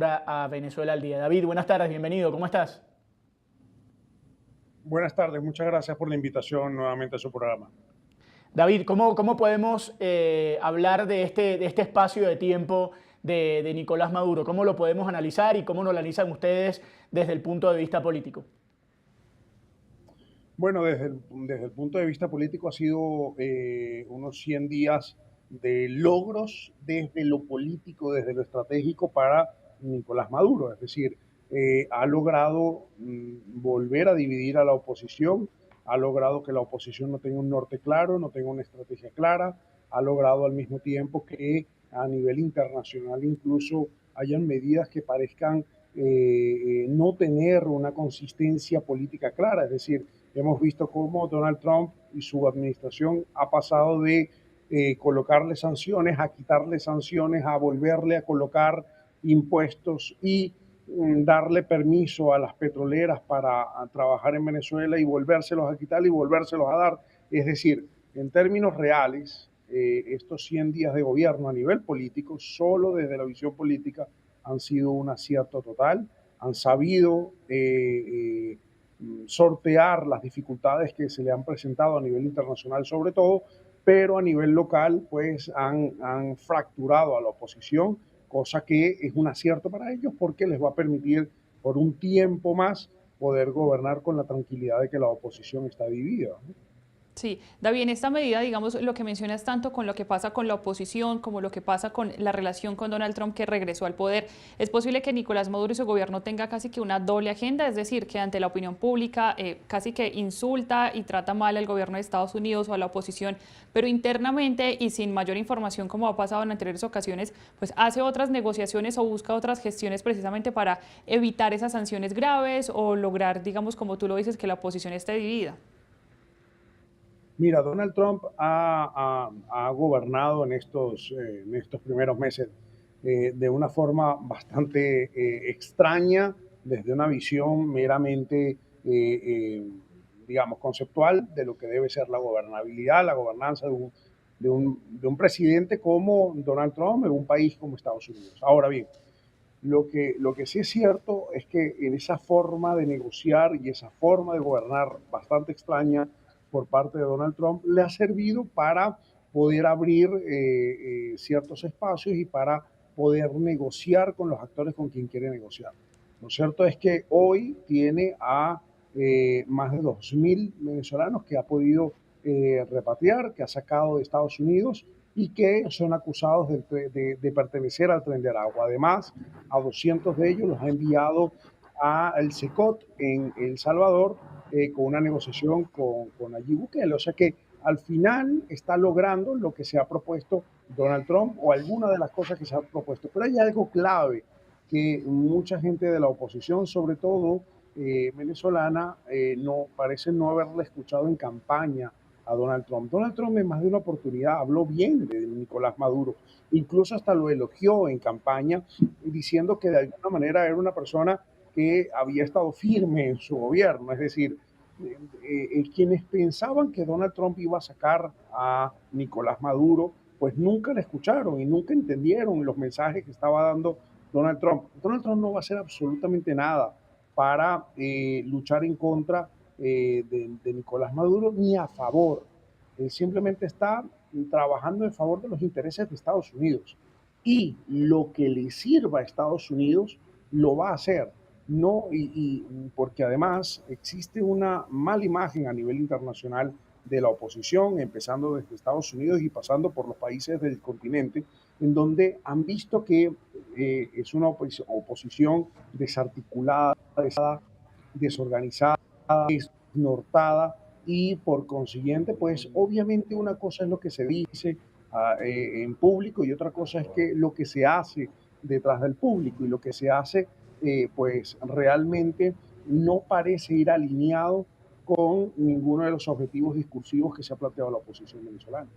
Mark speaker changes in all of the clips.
Speaker 1: a Venezuela al día. David, buenas tardes, bienvenido, ¿cómo estás?
Speaker 2: Buenas tardes, muchas gracias por la invitación nuevamente a su programa.
Speaker 1: David, ¿cómo podemos hablar de este espacio de tiempo de Nicolás Maduro? ¿Cómo lo podemos analizar y cómo lo analizan ustedes desde el punto de vista político?
Speaker 2: Bueno, desde el punto de vista político ha sido unos 100 días de logros desde lo político, desde lo estratégico para Nicolás Maduro. Es decir, ha logrado volver a dividir a la oposición, ha logrado que la oposición no tenga un norte claro, no tenga una estrategia clara, ha logrado al mismo tiempo que a nivel internacional incluso hayan medidas que parezcan no tener una consistencia política clara. Es decir, hemos visto cómo Donald Trump y su administración ha pasado de colocarle sanciones a quitarle sanciones, a volverle a colocar impuestos y darle permiso a las petroleras para trabajar en Venezuela y volvérselos a quitar y volvérselos a dar. Es decir, en términos reales, estos 100 días de gobierno a nivel político, solo desde la visión política, han sido un acierto total, han sabido sortear las dificultades que se le han presentado a nivel internacional sobre todo, pero a nivel local pues han fracturado a la oposición, cosa que es un acierto para ellos porque les va a permitir por un tiempo más poder gobernar con la tranquilidad de que la oposición está dividida, ¿no?
Speaker 3: Sí, David, en esta medida, digamos, lo que mencionas tanto con lo que pasa con la oposición, como lo que pasa con la relación con Donald Trump que regresó al poder, ¿es posible que Nicolás Maduro y su gobierno tenga casi que una doble agenda? Es decir, que ante la opinión pública casi que insulta y trata mal al gobierno de Estados Unidos o a la oposición, pero internamente y sin mayor información como ha pasado en anteriores ocasiones, pues hace otras negociaciones o busca otras gestiones precisamente para evitar esas sanciones graves o lograr, digamos, como tú lo dices, que la oposición esté dividida.
Speaker 2: Mira, Donald Trump ha gobernado en estos primeros meses de una forma bastante extraña, desde una visión meramente, digamos, conceptual de lo que debe ser la gobernabilidad, la gobernanza de un presidente como Donald Trump en un país como Estados Unidos. Ahora bien, lo que sí es cierto es que en esa forma de negociar y esa forma de gobernar bastante extraña por parte de Donald Trump le ha servido para poder abrir ciertos espacios y para poder negociar con los actores con quien quiere negociar. Lo cierto es que hoy tiene a más de 2.000 venezolanos que ha podido repatriar, que ha sacado de Estados Unidos y que son acusados de pertenecer al Tren de Aragua. Además, a 200 de ellos los ha enviado a el SECOT en El Salvador con una negociación con Nayib Bukele. O sea que al final está logrando lo que se ha propuesto Donald Trump o alguna de las cosas que se ha propuesto. Pero hay algo clave que mucha gente de la oposición, sobre todo venezolana, no parece no haberle escuchado en campaña a Donald Trump. Donald Trump en más de una oportunidad habló bien de Nicolás Maduro, incluso hasta lo elogió en campaña, diciendo que de alguna manera era una persona que había estado firme en su gobierno, es decir, quienes pensaban que Donald Trump iba a sacar a Nicolás Maduro, pues nunca le escucharon y nunca entendieron los mensajes que estaba dando Donald Trump. Donald Trump no va a hacer absolutamente nada para luchar en contra de Nicolás Maduro ni a favor. Él simplemente está trabajando en favor de los intereses de Estados Unidos. Y lo que le sirva a Estados Unidos lo va a hacer. No, porque además existe una mala imagen a nivel internacional de la oposición, empezando desde Estados Unidos y pasando por los países del continente, en donde han visto que es una oposición desarticulada, desorganizada, desnortada y por consiguiente, pues obviamente una cosa es lo que se dice en público y otra cosa es que lo que se hace detrás del público y lo que se hace pues realmente no parece ir alineado con ninguno de los objetivos discursivos que se ha planteado la oposición venezolana.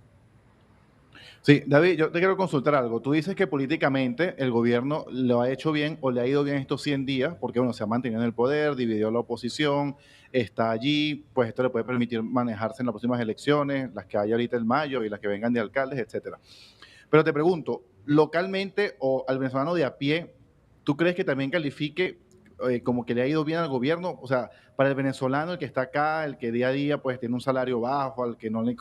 Speaker 4: Sí, David, yo te quiero consultar algo. Tú dices que políticamente el gobierno lo ha hecho bien o le ha ido bien estos 100 días, porque bueno, se ha mantenido en el poder, dividió la oposición, está allí, pues esto le puede permitir manejarse en las próximas elecciones, las que hay ahorita en mayo y las que vengan de alcaldes, etcétera. Pero te pregunto, localmente o al venezolano de a pie, ¿tú crees que también califique como que le ha ido bien al gobierno? O sea, para el venezolano, el que está acá, el que día a día pues tiene un salario bajo, al que no le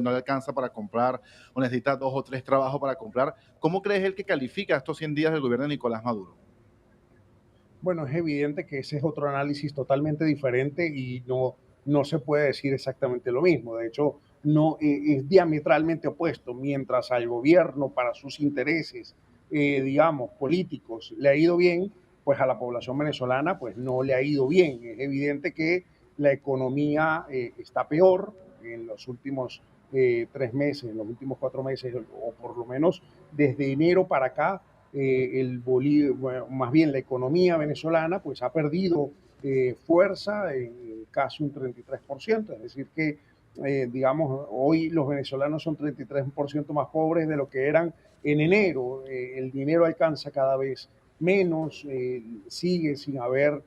Speaker 4: alcanza para comprar o necesita 2 o 3 trabajos para comprar, ¿cómo crees él que califica estos 100 días del gobierno de Nicolás Maduro?
Speaker 2: Bueno, es evidente que ese es otro análisis totalmente diferente y no se puede decir exactamente lo mismo. De hecho, no es diametralmente opuesto. Mientras al gobierno, para sus intereses, digamos, políticos, le ha ido bien, pues a la población venezolana, pues no le ha ido bien. Es evidente que la economía está peor en los últimos 3 meses, en los últimos 4 meses, o por lo menos desde enero para acá bueno, más bien la economía venezolana pues ha perdido fuerza en casi un 33%, es decir que digamos hoy los venezolanos son 33% más pobres de lo que eran en enero, el dinero alcanza cada vez menos, sigue sin haber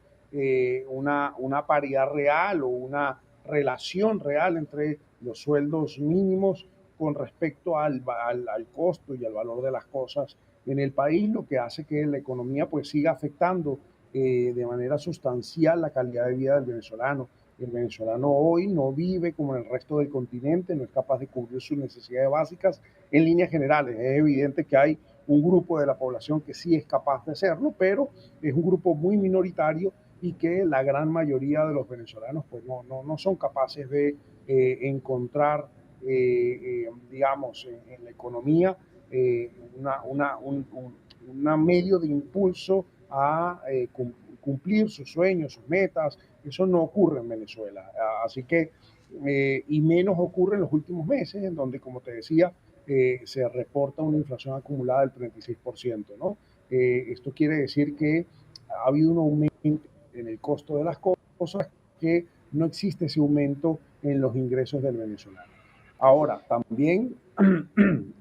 Speaker 2: una paridad real o una relación real entre los sueldos mínimos con respecto al costo y al valor de las cosas en el país, lo que hace que la economía pues siga afectando de manera sustancial la calidad de vida del venezolano. El venezolano hoy no vive como en el resto del continente, no es capaz de cubrir sus necesidades básicas en líneas generales. Es evidente que hay un grupo de la población que sí es capaz de hacerlo, pero es un grupo muy minoritario y que la gran mayoría de los venezolanos pues no son capaces de encontrar, digamos, en la economía eh, un medio de impulso a cumplir sus sueños, sus metas. Eso no ocurre en Venezuela. Así que, y menos ocurre en los últimos meses, en donde, como te decía, se reporta una inflación acumulada del 36%, ¿no? Esto quiere decir que ha habido un aumento en el costo de las cosas, que no existe ese aumento en los ingresos del venezolano. Ahora, también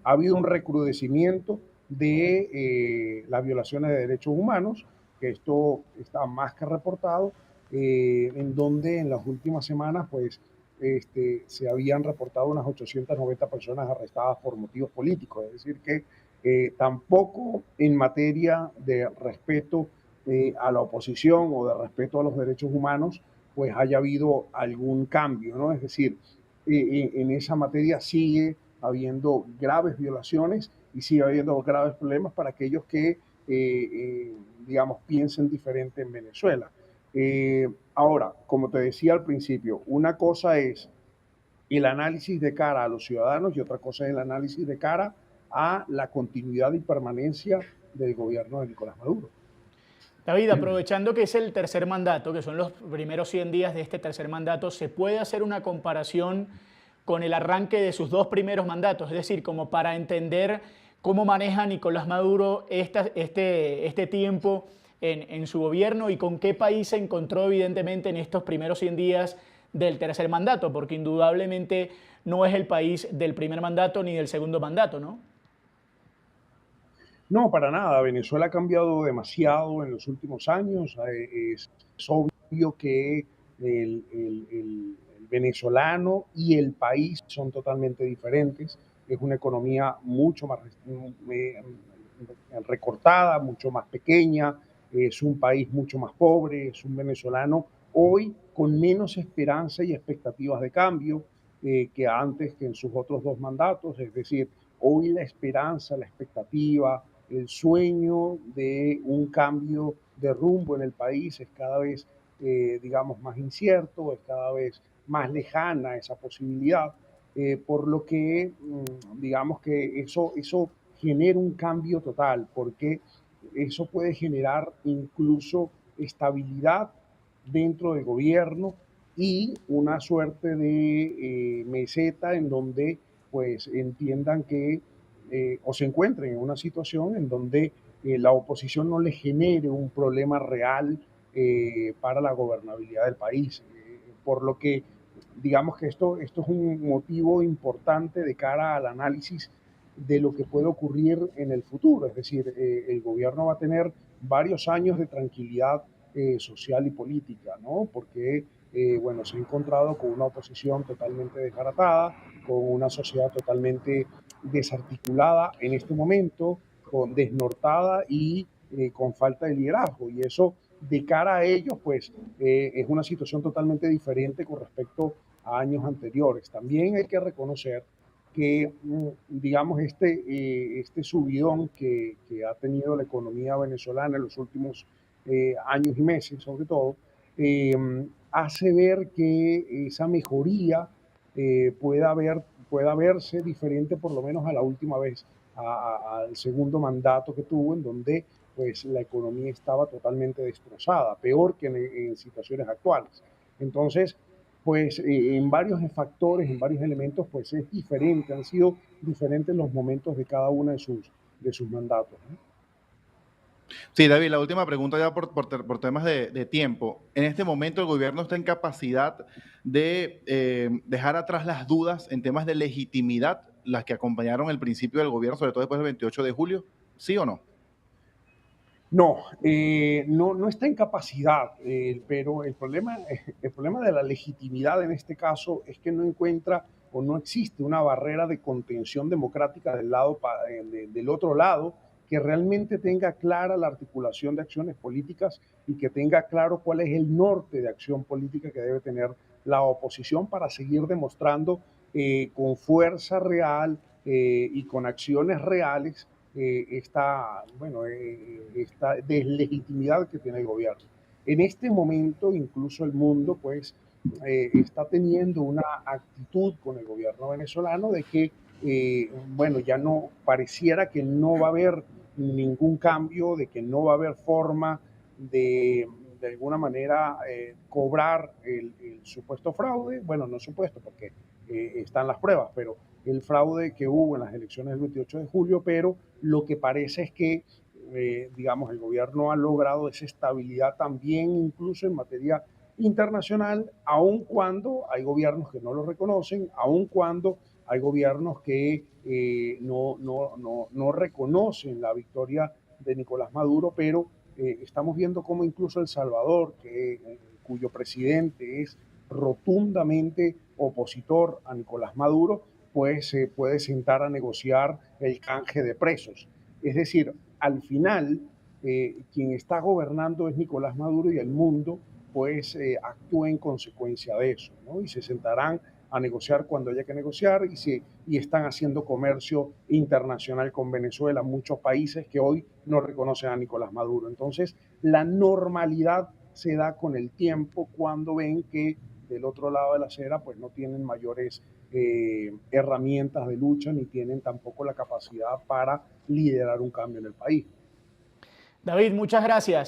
Speaker 2: ha habido un recrudecimiento de las violaciones de derechos humanos, que esto está más que reportado, en donde en las últimas semanas pues se habían reportado unas 890 personas arrestadas por motivos políticos, es decir que tampoco en materia de respeto a la oposición o de respeto a los derechos humanos pues haya habido algún cambio, ¿no? Es decir, en esa materia sigue habiendo graves violaciones y sigue habiendo graves problemas para aquellos que, digamos, piensen diferente en Venezuela. Ahora, como te decía al principio, una cosa es el análisis de cara a los ciudadanos y otra cosa es el análisis de cara a la continuidad y permanencia del gobierno de Nicolás Maduro.
Speaker 1: David, aprovechando que es el tercer mandato, que son los primeros 100 días de este tercer mandato, ¿se puede hacer una comparación con el arranque de sus 2 primeros mandatos? Es decir, como para entender cómo maneja Nicolás Maduro este tiempo en su gobierno y con qué país se encontró evidentemente en estos primeros 100 días del tercer mandato, porque indudablemente no es el país del primer mandato ni del segundo mandato, ¿no?
Speaker 2: No, para nada. Venezuela ha cambiado demasiado en los últimos años. Es obvio que el venezolano y el país son totalmente diferentes. Es una economía mucho más recortada, mucho más pequeña. Es un país mucho más pobre. Es un venezolano hoy con menos esperanza y expectativas de cambio que antes, que en sus otros 2 mandatos. Es decir, hoy la esperanza, la expectativa, el sueño de un cambio de rumbo en el país es cada vez, digamos, más incierto, es cada vez más lejana esa posibilidad, por lo que, digamos que eso genera un cambio total, porque eso puede generar incluso estabilidad dentro del gobierno y una suerte de meseta en donde pues entiendan que o se encuentren en una situación en donde la oposición no le genere un problema real para la gobernabilidad del país. Por lo que digamos que esto es un motivo importante de cara al análisis de lo que puede ocurrir en el futuro. Es decir, el gobierno va a tener varios años de tranquilidad social y política, ¿no? Porque, bueno, se ha encontrado con una oposición totalmente desbaratada, con una sociedad totalmente desarticulada en este momento, con desnortada y con falta de liderazgo. Y eso, de cara a ellos, pues es una situación totalmente diferente con respecto a años anteriores. También hay que reconocer que, digamos, este subidón que ha tenido la economía venezolana en los últimos años y meses, sobre todo, eh, hace ver que esa mejoría pueda verse diferente, por lo menos a la última vez, al segundo mandato que tuvo, en donde pues la economía estaba totalmente destrozada, peor que en situaciones actuales. Entonces, pues en varios factores, en varios elementos, pues es diferente, han sido diferentes los momentos de cada uno de sus mandatos, ¿no?
Speaker 4: Sí, David, la última pregunta ya por temas de tiempo. En este momento el gobierno está en capacidad de dejar atrás las dudas en temas de legitimidad, las que acompañaron el principio del gobierno, sobre todo después del 28 de julio, ¿sí o no?
Speaker 2: No, no está en capacidad, pero el problema de la legitimidad en este caso es que no encuentra o no existe una barrera de contención democrática del otro lado que realmente tenga clara la articulación de acciones políticas y que tenga claro cuál es el norte de acción política que debe tener la oposición para seguir demostrando con fuerza real y con acciones reales esta deslegitimidad que tiene el gobierno. En este momento, incluso el mundo, pues, está teniendo una actitud con el gobierno venezolano de que, ya no pareciera que no va a haber ningún cambio, de que no va a haber forma de alguna manera cobrar el supuesto fraude, bueno, no supuesto porque están las pruebas, pero el fraude que hubo en las elecciones del 28 de julio, pero lo que parece es que, digamos, el gobierno ha logrado esa estabilidad también, incluso en materia internacional, aun cuando hay gobiernos que no lo reconocen, aun cuando hay gobiernos que no reconocen la victoria de Nicolás Maduro, pero estamos viendo cómo incluso El Salvador, cuyo presidente es rotundamente opositor a Nicolás Maduro, pues se puede sentar a negociar el canje de presos. Es decir, al final, quien está gobernando es Nicolás Maduro y el mundo pues actúa en consecuencia de eso, ¿no? Y se sentarán a negociar cuando haya que negociar y están haciendo comercio internacional con Venezuela, muchos países que hoy no reconocen a Nicolás Maduro. Entonces, la normalidad se da con el tiempo cuando ven que del otro lado de la acera pues no tienen mayores herramientas de lucha ni tienen tampoco la capacidad para liderar un cambio en el país.
Speaker 1: David, muchas gracias.